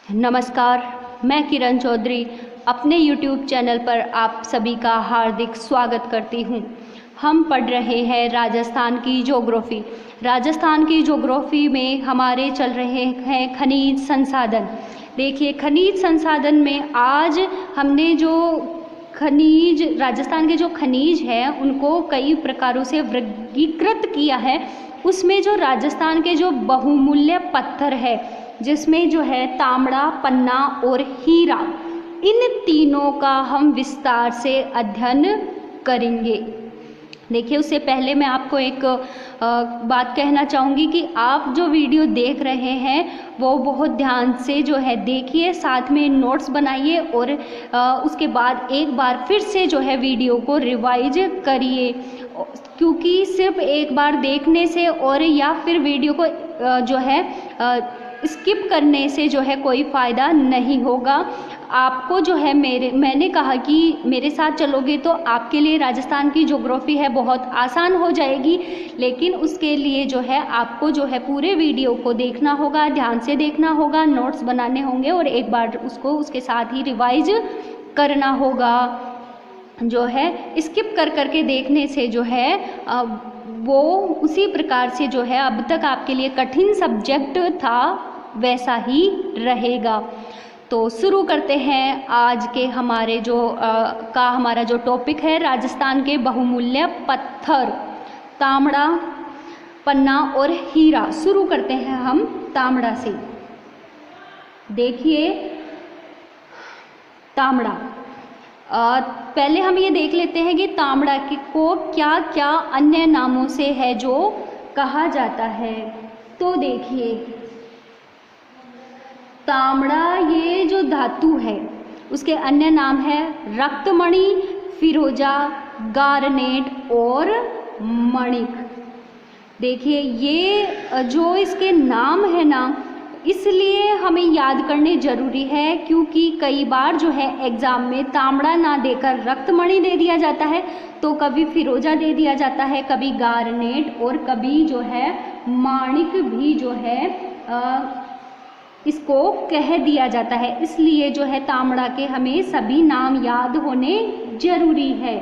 नमस्कार, मैं किरण चौधरी अपने YouTube चैनल पर आप सभी का हार्दिक स्वागत करती हूँ। हम पढ़ रहे हैं राजस्थान की ज्योग्राफी। राजस्थान की ज्योग्राफी में हमारे चल रहे हैं खनिज संसाधन। देखिए, खनिज संसाधन में आज हमने जो राजस्थान के जो खनिज हैं उनको कई प्रकारों से वर्गीकृत किया है। उसमें जो राजस्थान के जो बहुमूल्य पत्थर है, जिसमें जो है तांबड़ा, पन्ना और हीरा, इन तीनों का हम विस्तार से अध्ययन करेंगे। देखिए, उससे पहले मैं आपको एक बात कहना चाहूँगी कि आप जो वीडियो देख रहे हैं वो बहुत ध्यान से जो है देखिए, साथ में नोट्स बनाइए और उसके बाद एक बार फिर से जो है वीडियो को रिवाइज करिए, क्योंकि सिर्फ एक बार देखने से और या फिर वीडियो को जो है स्किप करने से जो है कोई फ़ायदा नहीं होगा। आपको जो है मैंने कहा कि मेरे साथ चलोगे तो आपके लिए राजस्थान की ज्योग्राफी है बहुत आसान हो जाएगी, लेकिन उसके लिए जो है आपको जो है पूरे वीडियो को देखना होगा, ध्यान से देखना होगा, नोट्स बनाने होंगे और एक बार उसको उसके साथ ही रिवाइज करना होगा। जो है स्किप कर के देखने से जो है वो उसी प्रकार से जो है अब तक आपके लिए कठिन सब्जेक्ट था वैसा ही रहेगा। तो शुरू करते हैं आज के हमारे हमारा जो टॉपिक है, राजस्थान के बहुमूल्य पत्थर तांबड़ा, पन्ना और हीरा। शुरू करते हैं हम तांबड़ा से। देखिए, तांबड़ा, पहले हम ये देख लेते हैं कि तांबड़ा को क्या क्या अन्य नामों से है जो कहा जाता है। तो देखिए, तांबड़ा ये जो धातु है उसके अन्य नाम है रक्तमणि, फिरोजा, गारनेट और मणिक। देखिए, ये जो इसके नाम है ना, इसलिए हमें याद करने ज़रूरी है, क्योंकि कई बार जो है एग्ज़ाम में तांबड़ा ना देकर रक्तमणि दे दिया जाता है, तो कभी फिरोजा दे दिया जाता है, कभी गारनेट और कभी जो है माणिक भी जो है इसको कह दिया जाता है। इसलिए जो है तांबड़ा के हमें सभी नाम याद होने जरूरी है।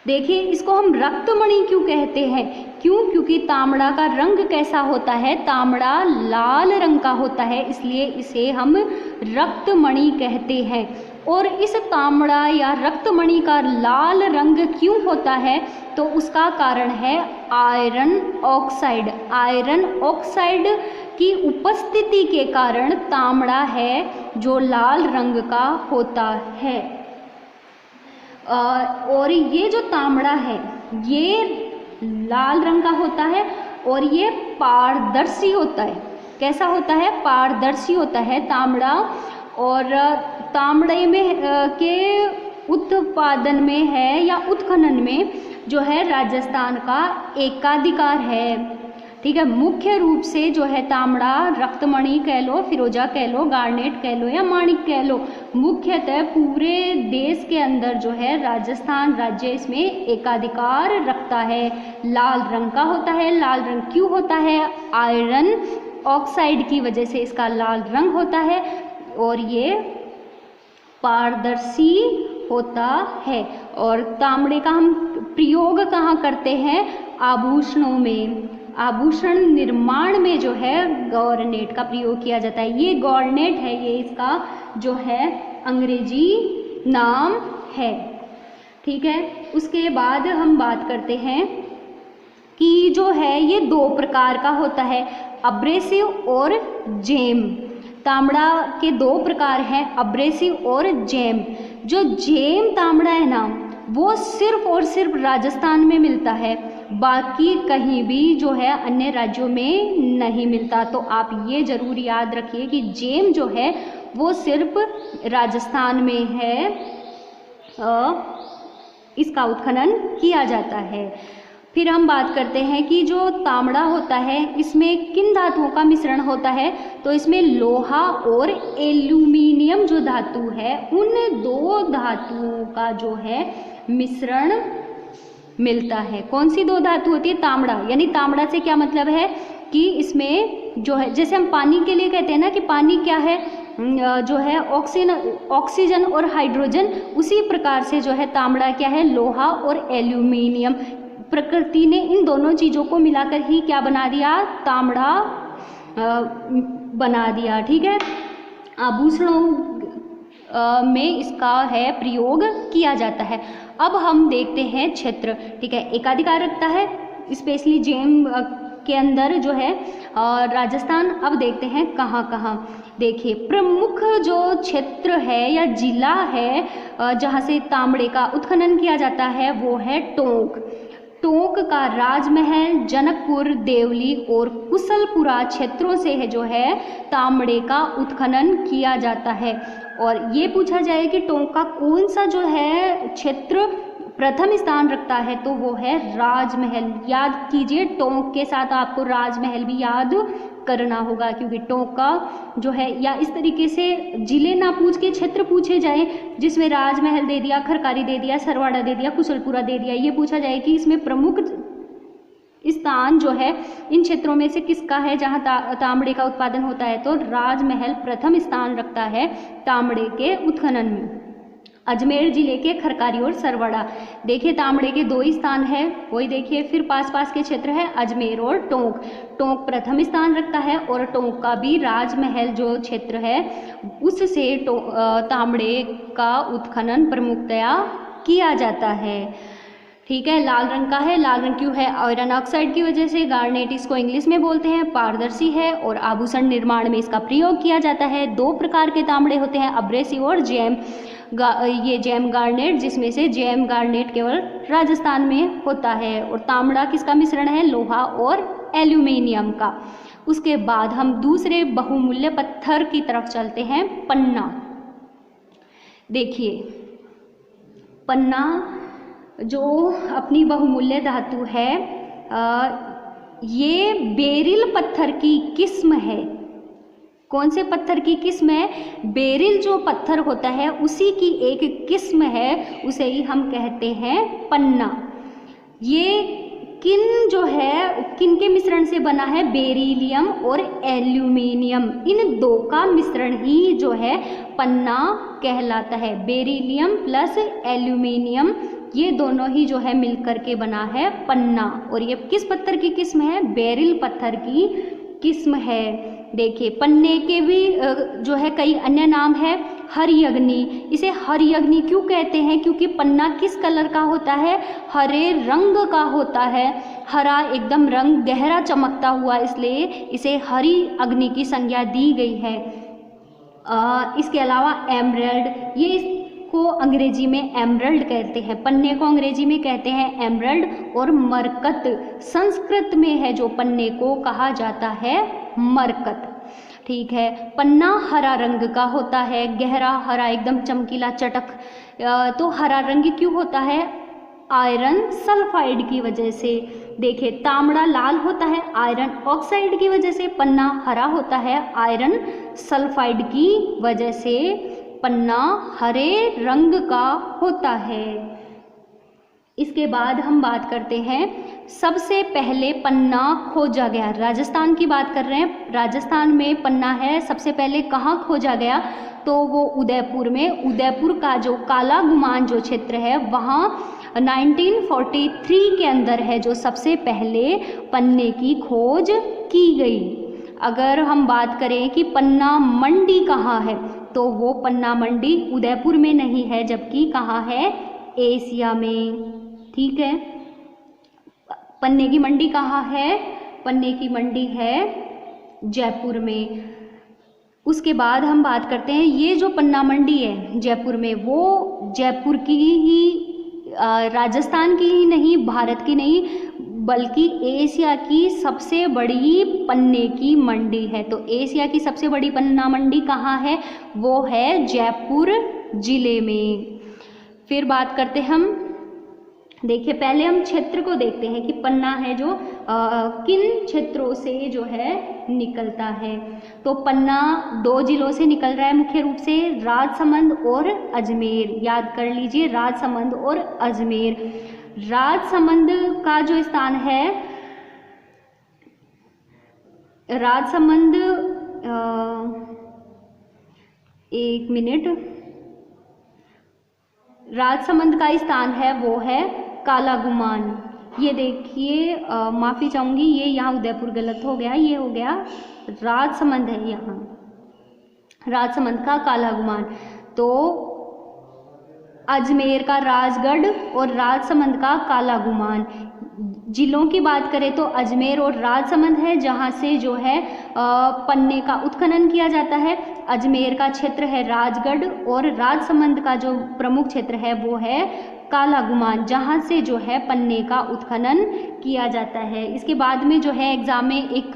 देखिए, इसको हम रक्तमणि क्यों कहते हैं? क्योंकि तांबड़ा का रंग कैसा होता है? तांबड़ा लाल रंग का होता है, इसलिए इसे हम रक्तमणि कहते हैं। और इस तांबड़ा या रक्तमणि का लाल रंग क्यों होता है? तो उसका कारण है आयरन ऑक्साइड। आयरन ऑक्साइड की उपस्थिति के कारण तांबड़ा है जो लाल रंग का होता है। और ये जो तांबड़ा है ये लाल रंग का होता है और ये पारदर्शी होता है। कैसा होता है? पारदर्शी होता है तांबड़ा। और तांबड़े में के उत्पादन में है या उत्खनन में जो है राजस्थान का एकाधिकार है। ठीक है, मुख्य रूप से जो है तांबड़ा, रक्तमणि कह लो, फिरोजा कह लो, गार्नेट कह लो या माणिक कह लो, मुख्यतः पूरे देश के अंदर जो है राजस्थान राज्य इसमें एकाधिकार रखता है। लाल रंग का होता है। लाल रंग क्यों होता है? आयरन ऑक्साइड की वजह से इसका लाल रंग होता है और ये पारदर्शी होता है। और तांबड़े का हम प्रयोग कहाँ करते हैं? आभूषणों में। आभूषण निर्माण में जो है गॉर्नेट का प्रयोग किया जाता है। ये गॉर्नेट है, ये इसका जो है अंग्रेजी नाम है। ठीक है, उसके बाद हम बात करते हैं कि जो है ये दो प्रकार का होता है, अब्रेसिव और जेम। तांबड़ा के दो प्रकार हैं, अब्रेसिव और जेम। जो जेम तांबड़ा है ना, वो सिर्फ और सिर्फ राजस्थान में मिलता है, बाकी कहीं भी जो है अन्य राज्यों में नहीं मिलता। तो आप ये ज़रूर याद रखिए कि जेम जो है वो सिर्फ राजस्थान में है, इसका उत्खनन किया जाता है। फिर हम बात करते हैं कि जो तांबड़ा होता है इसमें किन धातुओं का मिश्रण होता है? तो इसमें लोहा और एल्यूमिनियम जो धातु है, उन दो धातुओं का जो है मिश्रण मिलता है। कौन सी दो धातु होती है? तांबड़ा। यानी तांबड़ा से क्या मतलब है कि इसमें जो है, जैसे हम पानी के लिए कहते हैं ना कि पानी क्या है, जो है ऑक्सीजन और हाइड्रोजन, उसी प्रकार से जो है तांबड़ा क्या है, लोहा और एल्यूमिनियम। प्रकृति ने इन दोनों चीज़ों को मिलाकर ही क्या बना दिया, तांबड़ा बना दिया। ठीक है, आभूषणों में इसका है प्रयोग किया जाता है। अब हम देखते हैं क्षेत्र। ठीक है, एकाधिकारकता है स्पेशली जेम के अंदर जो है राजस्थान। अब देखते हैं कहाँ कहाँ। देखिए, प्रमुख जो क्षेत्र है या जिला है जहाँ से तांबड़े का उत्खनन किया जाता है वो है टोंक। टोंक का राजमहल, जनकपुर, देवली और कुशलपुरा क्षेत्रों से है जो है तांबड़े का उत्खनन किया जाता है। और ये पूछा जाए कि टोंक का कौन सा जो है क्षेत्र प्रथम स्थान रखता है, तो वो है राजमहल। याद कीजिए, टोंक के साथ आपको राजमहल भी याद करना होगा, क्योंकि टोंक का जो है, या इस तरीके से जिले ना पूछ के क्षेत्र पूछे जाए जिसमें राजमहल दे दिया, खरकारी दे दिया, सरवाड़ा दे दिया, कुशलपुरा दे दिया, ये पूछा जाए कि इसमें प्रमुख स्थान जो है इन क्षेत्रों में से किसका है जहाँ तांबड़े का उत्पादन होता है, तो राजमहल प्रथम स्थान रखता है तांबड़े के उत्खनन में। अजमेर जिले के खरकारी और सरवाड़ा, देखिए तांबड़े के 2 स्थान है, वही देखिए। फिर पास पास के क्षेत्र है अजमेर और टोंक। टोंक प्रथम स्थान रखता है और टोंक का भी राजमहल जो क्षेत्र है उससे तांबड़े का उत्खनन प्रमुखतया किया जाता है। ठीक है, लाल रंग का है। लाल रंग क्यों है, आयरन ऑक्साइड की वजह से। गार्नेट इसको इंग्लिश में बोलते हैं, पारदर्शी है और आभूषण निर्माण में इसका प्रयोग किया जाता है। 2 प्रकार के तांबड़े होते हैं, अब्रेसिव और जैम। ये जैम गार्नेट, जिसमें से जैम गार्नेट केवल राजस्थान में होता है। और तांबड़ा किसका मिश्रण है, लोहा और एल्यूमिनियम का। उसके बाद हम दूसरे बहुमूल्य पत्थर की तरफ चलते हैं, पन्ना। देखिए, पन्ना जो अपनी बहुमूल्य धातु है, ये बेरिल पत्थर की किस्म है। कौन से पत्थर की किस्म है, बेरिल जो पत्थर होता है उसी की एक किस्म है, उसे ही हम कहते हैं पन्ना। ये किन के मिश्रण से बना है, बेरिलियम और एल्यूमिनियम, इन 2 का मिश्रण ही जो है पन्ना कहलाता है। बेरिलियम प्लस एल्यूमिनियम, ये दोनों ही जो है मिलकर के बना है पन्ना। और ये किस पत्थर की किस्म है, बेरिल पत्थर की किस्म है। देखिए, पन्ने के भी जो है कई अन्य नाम है। हरियग्नि, इसे हरियग्नि क्यों कहते हैं, क्योंकि पन्ना किस कलर का होता है, हरे रंग का होता है। हरा एकदम रंग गहरा चमकता हुआ, इसलिए इसे हरी अग्नि की संज्ञा दी गई है। इसके अलावा एमरल्ड, ये इसको अंग्रेजी में एमरल्ड कहते हैं, पन्ने को अंग्रेजी में कहते हैं एमरल्ड। और मरकत, संस्कृत में है जो पन्ने को कहा जाता है मरकत। ठीक है, पन्ना हरा रंग का होता है, गहरा हरा, एकदम चमकीला चटक। तो हरा रंग क्यों होता है, आयरन सल्फाइड की वजह से। देखिए, तांबड़ा लाल होता है आयरन ऑक्साइड की वजह से, पन्ना हरा होता है आयरन सल्फाइड की वजह से। पन्ना हरे रंग का होता है। इसके बाद हम बात करते हैं, सबसे पहले पन्ना खोजा गया, राजस्थान की बात कर रहे हैं, राजस्थान में पन्ना है, सबसे पहले कहाँ खोजा गया, तो वो उदयपुर में। उदयपुर का जो काला गुमान जो क्षेत्र है वहाँ 1943 के अंदर है जो सबसे पहले पन्ने की खोज की गई। अगर हम बात करें कि पन्ना मंडी कहाँ है, तो वो पन्ना मंडी उदयपुर में नहीं है, जबकि कहाँ है, एशिया में। ठीक है, पन्ने की मंडी कहाँ है, पन्ने की मंडी है जयपुर में। उसके बाद हम बात करते हैं, ये जो पन्ना मंडी है जयपुर में, वो जयपुर की ही, राजस्थान की ही नहीं, भारत की नहीं, बल्कि एशिया की सबसे बड़ी पन्ने की मंडी है। तो एशिया की सबसे बड़ी पन्ना मंडी कहाँ है, वो है जयपुर जिले में। फिर बात करते हम, देखिए पहले हम क्षेत्र को देखते हैं कि पन्ना है जो किन क्षेत्रों से जो है निकलता है। तो पन्ना 2 जिलों से निकल रहा है मुख्य रूप से, राजसमंद और अजमेर। याद कर लीजिए, राजसमंद और अजमेर। राजसमंद का जो स्थान है राजसमंद, एक मिनट, राजसमंद का स्थान है वो है कालागुमान। ये देखिए, माफ़ी चाहूँगी, ये यहाँ उदयपुर गलत हो गया, ये हो गया राजसमंद है, यहाँ राजसमंद का कालागुमान। तो अजमेर का राजगढ़ और राजसमंद का कालागुमान। जिलों की बात करें तो अजमेर और राजसमंद है, जहाँ से जो है पन्ने का उत्खनन किया जाता है। अजमेर का क्षेत्र है राजगढ़ और राजसमंद का जो प्रमुख क्षेत्र है वो है कालागुमान, जहाँ से जो है पन्ने का उत्खनन किया जाता है। इसके बाद में जो है एग्जाम में एक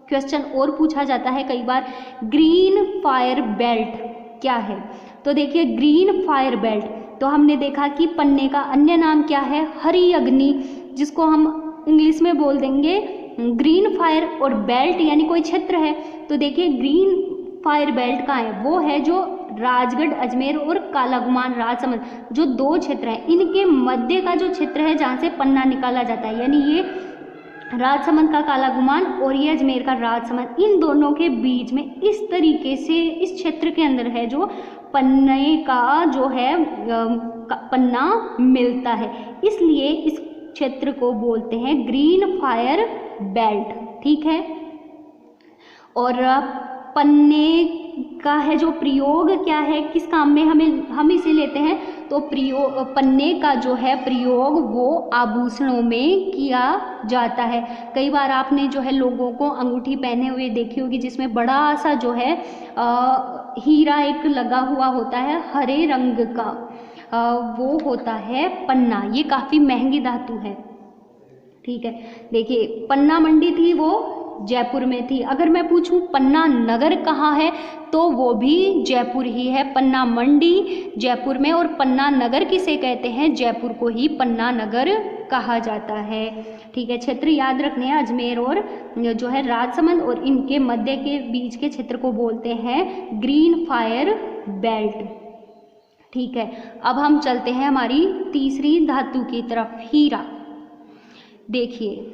क्वेश्चन और पूछा जाता है कई बार, ग्रीन फायर बेल्ट क्या है। तो देखिए, ग्रीन फायर बेल्ट, तो हमने देखा कि पन्ने का अन्य नाम क्या है, हरी अग्नि, जिसको हम इंग्लिश में बोल देंगे ग्रीन फायर, और बेल्ट यानी कोई क्षेत्र है। तो देखिए, ग्रीन फायर बेल्ट कहाँ है, वो है जो राजगढ़, अजमेर और कालागुमान राजसमंद, जो दो क्षेत्र हैं, इनके मध्य का जो क्षेत्र है जहाँ से पन्ना निकाला जाता है, यानी ये राजसमंद का कालागुमान और ये अजमेर का राजसमंद, इन दोनों के बीच में इस तरीके से इस क्षेत्र के अंदर है जो पन्ने का जो है पन्ना मिलता है, इसलिए इस क्षेत्र को बोलते हैं ग्रीन फायर बेल्ट। ठीक है, और पन्ने का है जो प्रयोग क्या है, किस काम में हम इसे लेते हैं, तो पन्ने का जो है प्रयोग वो आभूषणों में किया जाता है। कई बार आपने जो है लोगों को अंगूठी पहने हुए देखी होगी, जिसमें बड़ा सा जो है हीरा एक लगा हुआ होता है हरे रंग का, वो होता है पन्ना। ये काफ़ी महंगी धातु है। ठीक है, देखिए, पन्ना मंडी थी वो जयपुर में थी। अगर मैं पूछूं पन्ना नगर कहाँ है, तो वो भी जयपुर ही है। पन्ना मंडी जयपुर में, और पन्ना नगर किसे कहते हैं, जयपुर को ही पन्ना नगर कहा जाता है। ठीक है, क्षेत्र याद रखने हैं, अजमेर और जो है राजसमंद और इनके मध्य के बीच के क्षेत्र को बोलते हैं ग्रीन फायर बेल्ट। ठीक है, अब हम चलते हैं हमारी तीसरी धातु की तरफ, हीरा। देखिए,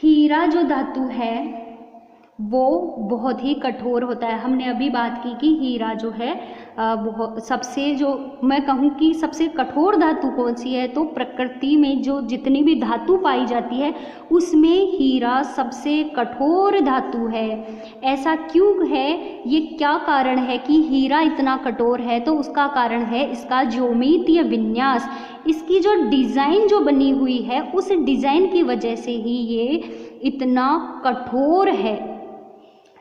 हीरा जो धातु है वो बहुत ही कठोर होता है। हमने अभी बात की कि हीरा जो है बहुत सबसे, जो मैं कहूँ कि सबसे कठोर धातु कौन सी है, तो प्रकृति में जो जितनी भी धातु पाई जाती है उसमें हीरा सबसे कठोर धातु है। ऐसा क्यों है, ये क्या कारण है कि हीरा इतना कठोर है, तो उसका कारण है इसका ज्योमितीय विन्यास, इसकी जो डिज़ाइन जो बनी हुई है उस डिज़ाइन की वजह से ही ये इतना कठोर है।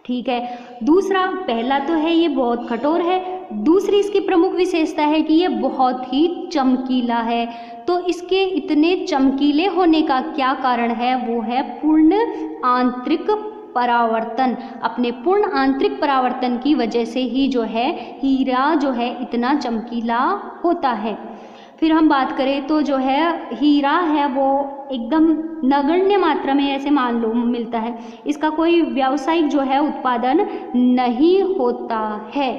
ठीक है, दूसरा, पहला तो है ये बहुत कठोर है, दूसरी इसकी प्रमुख विशेषता है कि ये बहुत ही चमकीला है। तो इसके इतने चमकीले होने का क्या कारण है, वो है पूर्ण आंतरिक परावर्तन। अपने पूर्ण आंतरिक परावर्तन की वजह से ही जो है हीरा जो है इतना चमकीला होता है। फिर हम बात करें तो जो है हीरा है वो एकदम नगण्य मात्रा में ऐसे मान लो मिलता है, इसका कोई व्यावसायिक जो है उत्पादन नहीं होता है।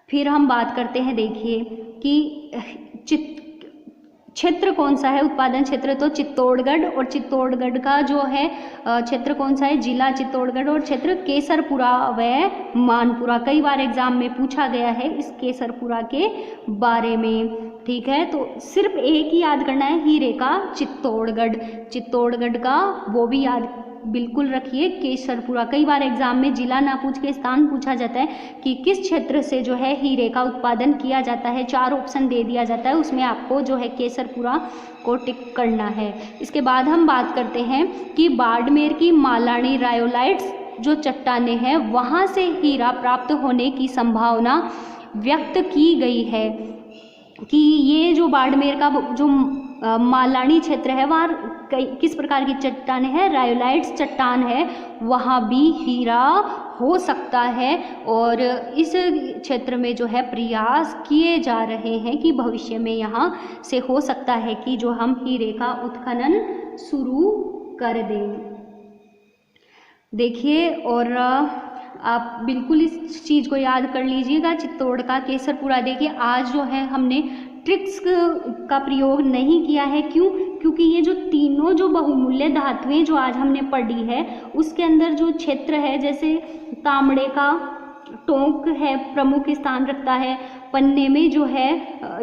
फिर हम बात करते हैं, देखिए कि क्षेत्र कौन सा है, उत्पादन क्षेत्र, तो चित्तौड़गढ़, और चित्तौड़गढ़ का जो है क्षेत्र कौन सा है, जिला चित्तौड़गढ़, और क्षेत्र केसरपुरा व मानपुरा। कई बार एग्जाम में पूछा गया है इस केसरपुरा के बारे में। ठीक है, तो सिर्फ एक ही याद करना है, हीरे का चित्तौड़गढ़, चित्तौड़गढ़ का वो भी याद बिल्कुल रखिए, केसरपुरा। कई बार एग्जाम में जिला ना पूछ के स्थान पूछा जाता है कि किस क्षेत्र से जो है हीरे का उत्पादन किया जाता है, 4 ऑप्शन दे दिया जाता है, उसमें आपको जो है केसरपुरा को टिक करना है। इसके बाद हम बात करते हैं कि बाड़मेर की मालानी रायोलाइट्स जो चट्टानें हैं वहाँ से हीरा प्राप्त होने की संभावना व्यक्त की गई है, कि ये जो बाड़मेर का जो मालानी क्षेत्र है वहाँ किस प्रकार की चट्टानें हैं, रायोलाइट्स चट्टान है, वहाँ भी हीरा हो सकता है। और इस क्षेत्र में जो है प्रयास किए जा रहे हैं कि भविष्य में यहाँ से हो सकता है कि जो हम हीरे का उत्खनन शुरू कर दें। देखिए, और आप बिल्कुल इस चीज़ को याद कर लीजिएगा, चित्तौड़ का केसरपुरा। देखिए, आज जो है हमने मैट्रिक्स का प्रयोग नहीं किया है। क्यों? क्योंकि ये जो तीनों जो बहुमूल्य धातुएं जो आज हमने पढ़ी है उसके अंदर जो क्षेत्र है, जैसे तांबे का टोंक है प्रमुख स्थान रखता है, पन्ने में जो है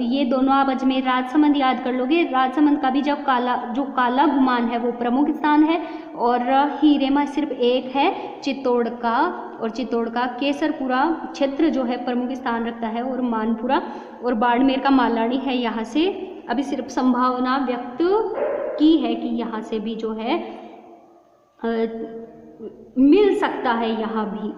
ये दोनों आप अजमेर राजसमंद याद कर लोगे, राजसमंद का भी जब काला गुमान है वो प्रमुख स्थान है, और हीरे में सिर्फ एक है चित्तौड़ का, और चित्तौड़ का केसरपुरा क्षेत्र जो है प्रमुख स्थान रखता है, और मानपुरा और बाड़मेर का मालानी है। यहाँ से अभी सिर्फ संभावना व्यक्त की है कि यहाँ से भी जो है मिल सकता है यहाँ भी।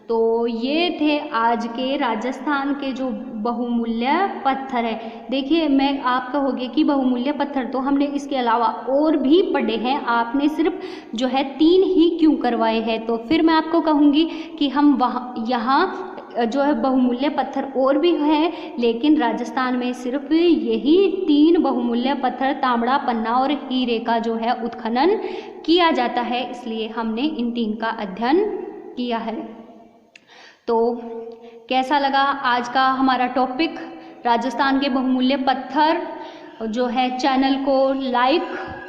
तो ये थे आज के राजस्थान के जो बहुमूल्य पत्थर है। देखिए मैं आप कहोगे कि बहुमूल्य पत्थर तो हमने इसके अलावा और भी पढ़े हैं, आपने सिर्फ जो है 3 ही क्यों करवाए हैं। तो फिर मैं आपको कहूँगी कि हम यहाँ जो है बहुमूल्य पत्थर और भी हैं, लेकिन राजस्थान में सिर्फ यही 3 बहुमूल्य पत्थर तांबा, पन्ना और हीरे का जो है उत्खनन किया जाता है, इसलिए हमने इन 3 का अध्ययन किया है। तो कैसा लगा आज का हमारा टॉपिक राजस्थान के बहुमूल्य पत्थर? जो है चैनल को लाइक,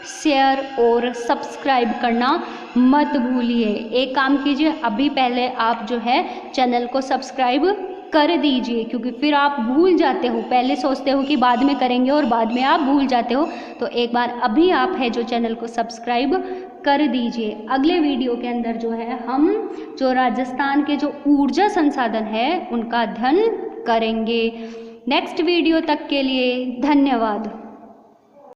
शेयर और सब्सक्राइब करना मत भूलिए। एक काम कीजिए, अभी पहले आप जो है चैनल को सब्सक्राइब कर दीजिए, क्योंकि फिर आप भूल जाते हो, पहले सोचते हो कि बाद में करेंगे और बाद में आप भूल जाते हो। तो एक बार अभी आप है जो चैनल को सब्सक्राइब कर दीजिए। अगले वीडियो के अंदर जो है हम जो राजस्थान के जो ऊर्जा संसाधन है उनका अध्ययन करेंगे। नेक्स्ट वीडियो तक के लिए धन्यवाद।